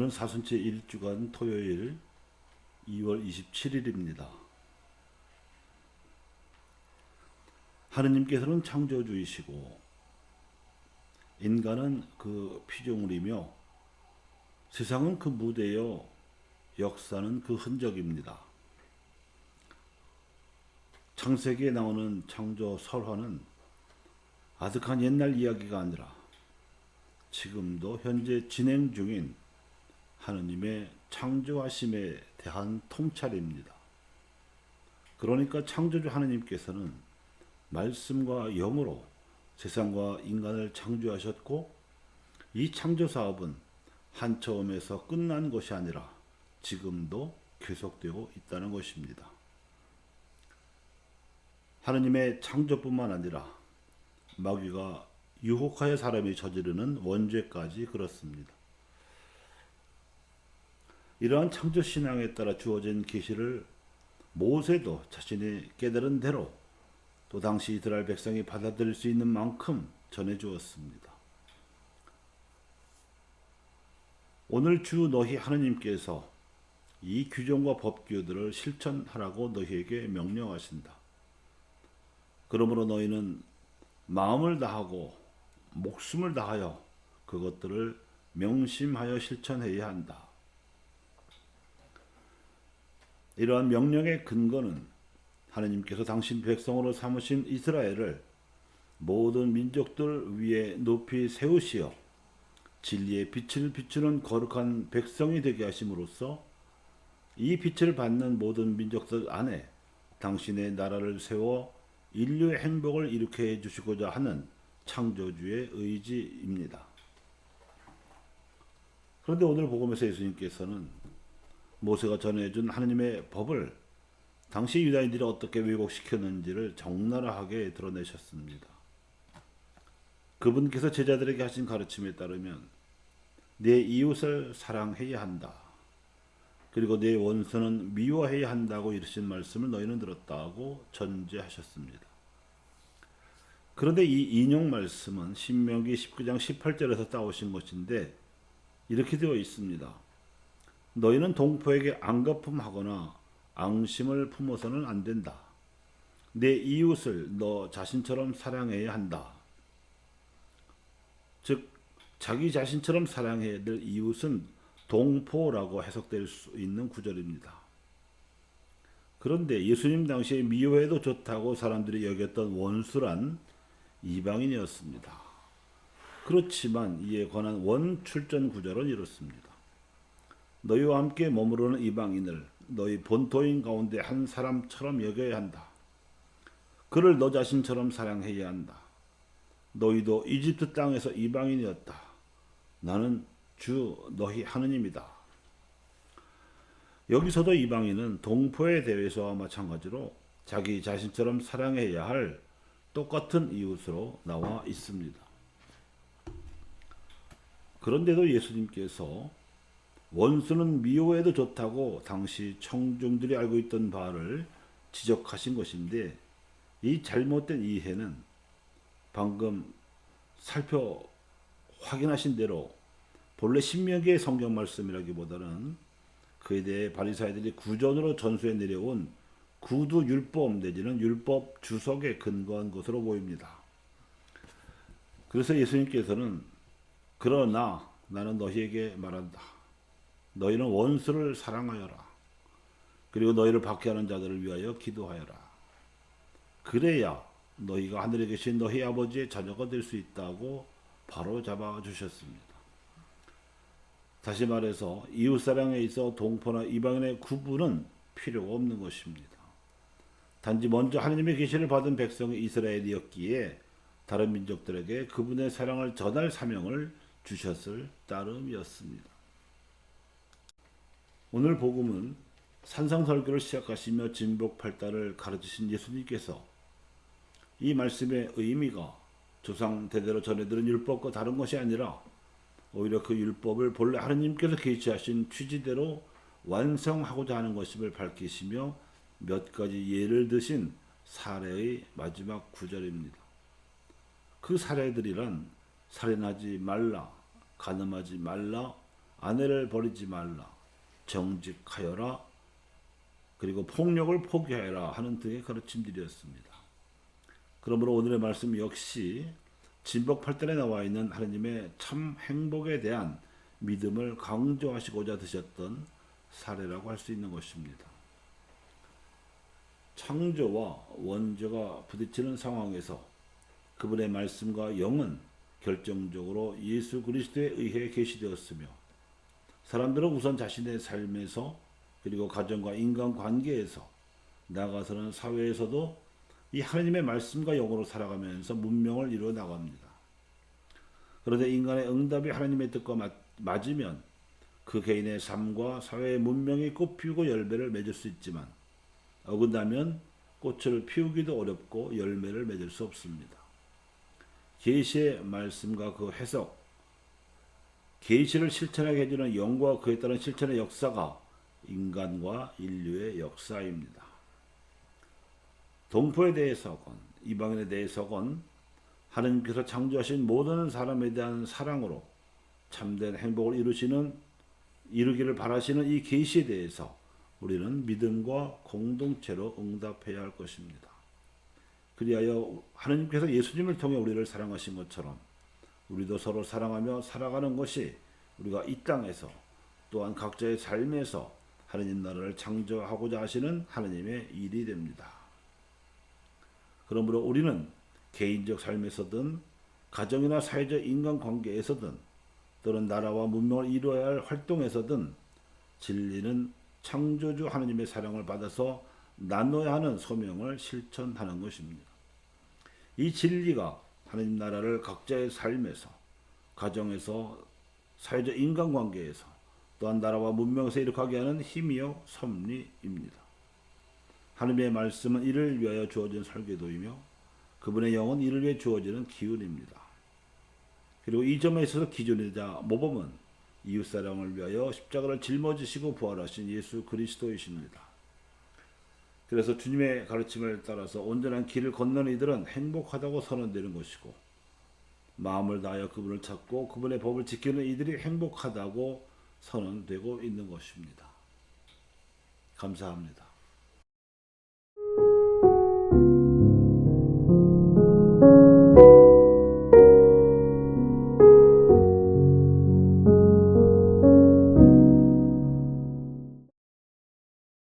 오늘은 사순째 1주간 토요일 2월 27일입니다. 하느님께서는 창조주이시고 인간은 그 피조물이며 세상은 그 무대요 역사는 그 흔적입니다. 창세기에 나오는 창조 설화는 아득한 옛날 이야기가 아니라 지금도 현재 진행 중인 하느님의 창조하심에 대한 통찰입니다. 그러니까 창조주 하느님께서는 말씀과 영으로 세상과 인간을 창조하셨고 이 창조 사업은 한 처음에서 끝난 것이 아니라 지금도 계속되고 있다는 것입니다. 하느님의 창조뿐만 아니라 마귀가 유혹하여 사람이 저지르는 원죄까지 그렇습니다. 이러한 창조신앙에 따라 주어진 계시를 모세도 자신이 깨달은 대로 또 당시 이스라엘 백성이 받아들일 수 있는 만큼 전해주었습니다. 오늘 주 너희 하느님께서 이 규정과 법규들을 실천하라고 너희에게 명령하신다. 그러므로 너희는 마음을 다하고 목숨을 다하여 그것들을 명심하여 실천해야 한다. 이러한 명령의 근거는 하느님께서 당신 백성으로 삼으신 이스라엘을 모든 민족들 위에 높이 세우시어 진리의 빛을 비추는 거룩한 백성이 되게 하심으로써 이 빛을 받는 모든 민족들 안에 당신의 나라를 세워 인류의 행복을 일으켜 주시고자 하는 창조주의 의지입니다. 그런데 오늘 복음에서 예수님께서는 모세가 전해준 하느님의 법을 당시 유다인들이 어떻게 왜곡시켰는지를 적나라하게 드러내셨습니다. 그분께서 제자들에게 하신 가르침에 따르면 내 이웃을 사랑해야 한다. 그리고 내 원수는 미워해야 한다고 이르신 말씀을 너희는 들었다고 전제하셨습니다. 그런데 이 인용 말씀은 신명기 19장 18절에서 따오신 것인데 이렇게 되어 있습니다. 너희는 동포에게 앙거품하거나 앙심을 품어서는 안 된다. 내 이웃을 너 자신처럼 사랑해야 한다. 즉 자기 자신처럼 사랑해야 될 이웃은 동포라고 해석될 수 있는 구절입니다. 그런데 예수님 당시에 미워해도 좋다고 사람들이 여겼던 원수란 이방인이었습니다. 그렇지만 이에 관한 원출전 구절은 이렇습니다. 너희와 함께 머무르는 이방인을 너희 본토인 가운데 한 사람처럼 여겨야 한다. 그를 너 자신처럼 사랑해야 한다. 너희도 이집트 땅에서 이방인이었다. 나는 주 너희 하느님이다. 여기서도 이방인은 동포에 대해서와 마찬가지로 자기 자신처럼 사랑해야 할 똑같은 이웃으로 나와 있습니다. 그런데도 예수님께서 원수는 미워해도 좋다고 당시 청중들이 알고 있던 바를 지적하신 것인데 이 잘못된 이해는 방금 확인하신 대로 본래 신명기의 성경 말씀이라기보다는 그에 대해 바리사이들이 구전으로 전수해 내려온 구두 율법 내지는 율법 주석에 근거한 것으로 보입니다. 그래서 예수님께서는 그러나 나는 너희에게 말한다. 너희는 원수를 사랑하여라. 그리고 너희를 박해하는 자들을 위하여 기도하여라. 그래야 너희가 하늘에 계신 너희 아버지의 자녀가 될 수 있다고 바로 잡아주셨습니다. 다시 말해서 이웃사랑에 있어 동포나 이방인의 구분은 필요가 없는 것입니다. 단지 먼저 하느님의 계시를 받은 백성이 이스라엘이었기에 다른 민족들에게 그분의 사랑을 전할 사명을 주셨을 따름이었습니다. 오늘 복음은 산상설교를 시작하시며 진복팔달을 가르치신 예수님께서 이 말씀의 의미가 조상 대대로 전해들은 율법과 다른 것이 아니라 오히려 그 율법을 본래 하느님께서 계시하신 취지대로 완성하고자 하는 것임을 밝히시며 몇 가지 예를 드신 사례의 마지막 구절입니다. 그 사례들이란 살인하지 말라, 간음하지 말라, 아내를 버리지 말라, 정직하여라, 그리고 폭력을 포기하여라 하는 등의 가르침들이었습니다. 그러므로 오늘의 말씀 역시 진복 8단에 나와 있는 하나님의 참 행복에 대한 믿음을 강조하시고자 드셨던 사례라고 할 수 있는 것입니다. 창조와 원죄가 부딪히는 상황에서 그분의 말씀과 영은 결정적으로 예수 그리스도에 의해 계시되었으며, 사람들은 우선 자신의 삶에서 그리고 가정과 인간관계에서 나아가서는 사회에서도 이 하나님의 말씀과 영으로 살아가면서 문명을 이루어 나갑니다. 그런데 인간의 응답이 하나님의 뜻과 맞으면 그 개인의 삶과 사회의 문명이 꽃피우고 열매를 맺을 수 있지만, 어긋나면 꽃을 피우기도 어렵고 열매를 맺을 수 없습니다. 계시의 말씀과 그 해석, 계시를 실천하게 해주는 영과 그에 따른 실천의 역사가 인간과 인류의 역사입니다. 동포에 대해서건 이방인에 대해서건 하나님께서 창조하신 모든 사람에 대한 사랑으로 참된 행복을 이루기를 바라시는 이 계시에 대해서 우리는 믿음과 공동체로 응답해야 할 것입니다. 그리하여 하나님께서 예수님을 통해 우리를 사랑하신 것처럼 우리도 서로 사랑하며 살아가는 것이 우리가 이 땅에서 또한 각자의 삶에서 하나님 나라를 창조하고자 하시는 하나님의 일이 됩니다. 그러므로 우리는 개인적 삶에서든 가정이나 사회적 인간관계에서든 또는 나라와 문명을 이루어야 할 활동에서든 진리는 창조주 하나님의 사랑을 받아서 나눠야 하는 소명을 실천하는 것입니다. 이 진리가 하나님 나라를 각자의 삶에서, 가정에서, 사회적 인간관계에서, 또한 나라와 문명에서 이룩하게 하는 힘이요 섭리입니다. 하나님의 말씀은 이를 위하여 주어진 설계도이며 그분의 영은 이를 위해 주어지는 기운입니다. 그리고 이 점에 있어서 기준이자 모범은 이웃사랑을 위하여 십자가를 짊어지시고 부활하신 예수 그리스도이십니다. 그래서 주님의 가르침을 따라서 온전한 길을 건너는 이들은 행복하다고 선언되는 것이고, 마음을 다하여 그분을 찾고 그분의 법을 지키는 이들이 행복하다고 선언되고 있는 것입니다. 감사합니다.